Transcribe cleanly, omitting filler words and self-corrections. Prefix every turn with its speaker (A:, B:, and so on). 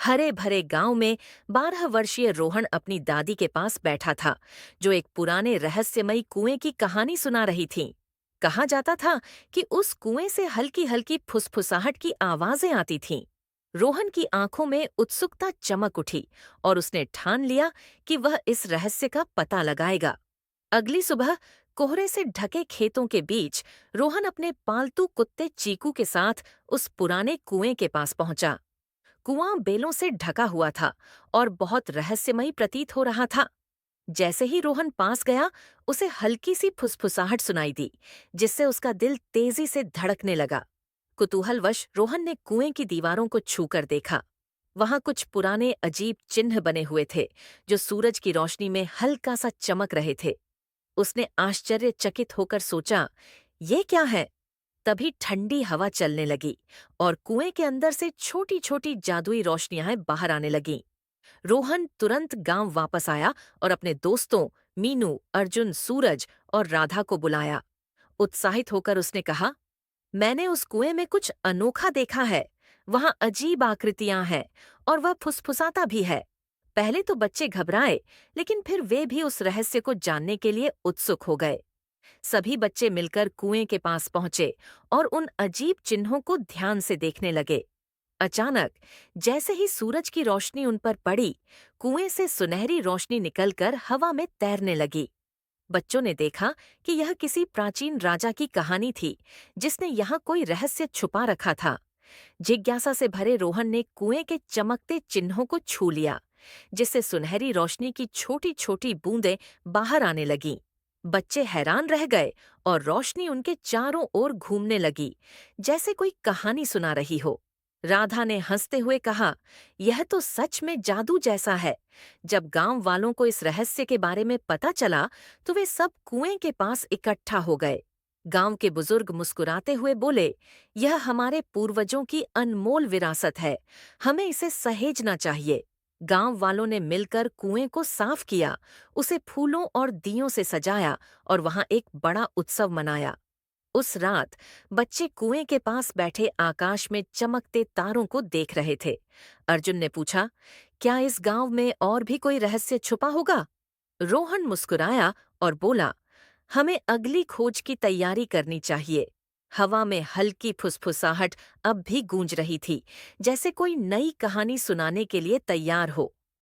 A: हरे भरे गांव में 12 वर्षीय रोहन अपनी दादी के पास बैठा था, जो एक पुराने रहस्यमयी कुएं की कहानी सुना रही थी। कहा जाता था कि उस कुएं से हल्की हल्की फुसफुसाहट की आवाजें आती थीं। रोहन की आंखों में उत्सुकता चमक उठी और उसने ठान लिया कि वह इस रहस्य का पता लगाएगा। अगली सुबह कोहरे से ढके खेतों के बीच रोहन अपने पालतू कुत्ते चीकू के साथ उस पुराने कुएं के पास पहुंचा। कुआं बेलों से ढका हुआ था और बहुत रहस्यमयी प्रतीत हो रहा था। जैसे ही रोहन पास गया, उसे हल्की सी फुसफुसाहट सुनाई दी, जिससे उसका दिल तेजी से धड़कने लगा। कुतूहलवश रोहन ने कुएं की दीवारों को छूकर देखा। वहां कुछ पुराने अजीब चिन्ह बने हुए थे, जो सूरज की रोशनी में हल्का सा चमक रहे थे। उसने आश्चर्यचकित होकर सोचा, ये क्या है? तभी ठंडी हवा चलने लगी और कुएं के अंदर से छोटी छोटी जादुई रोशनियां बाहर आने लगीं। रोहन तुरंत गांव वापस आया और अपने दोस्तों मीनू, अर्जुन, सूरज और राधा को बुलाया। उत्साहित होकर उसने कहा, मैंने उस कुएं में कुछ अनोखा देखा है। वहां अजीब आकृतियां हैं और वह फुसफुसाता भी है। पहले तो बच्चे घबराए, लेकिन फिर वे भी उस रहस्य को जानने के लिए उत्सुक हो गए। सभी बच्चे मिलकर कुएं के पास पहुंचे और उन अजीब चिन्हों को ध्यान से देखने लगे। अचानक, जैसे ही सूरज की रोशनी उन पर पड़ी, कुएं से सुनहरी रोशनी निकलकर हवा में तैरने लगी। बच्चों ने देखा कि यह किसी प्राचीन राजा की कहानी थी, जिसने यहाँ कोई रहस्य छुपा रखा था। जिज्ञासा से भरे रोहन ने कुएं के चमकते चिन्हों को छू लिया, जिससे सुनहरी रोशनी की छोटी छोटी बूंदें बाहर आने लगीं। बच्चे हैरान रह गए और रोशनी उनके चारों ओर घूमने लगी, जैसे कोई कहानी सुना रही हो। राधा ने हंसते हुए कहा, यह तो सच में जादू जैसा है। जब गांव वालों को इस रहस्य के बारे में पता चला, तो वे सब कुएं के पास इकट्ठा हो गए। गांव के बुजुर्ग मुस्कुराते हुए बोले, यह हमारे पूर्वजों की अनमोल विरासत है। हमें इसे सहेजना चाहिए। गांव वालों ने मिलकर कुएं को साफ किया, उसे फूलों और दियों से सजाया और वहां एक बड़ा उत्सव मनाया। उस रात बच्चे कुएं के पास बैठे आकाश में चमकते तारों को देख रहे थे। अर्जुन ने पूछा, क्या इस गांव में और भी कोई रहस्य छुपा होगा? रोहन मुस्कुराया और बोला, हमें अगली खोज की तैयारी करनी चाहिए। हवा में हल्की फुसफुसाहट अब भी गूंज रही थी, जैसे कोई नई कहानी सुनाने के लिए तैयार हो।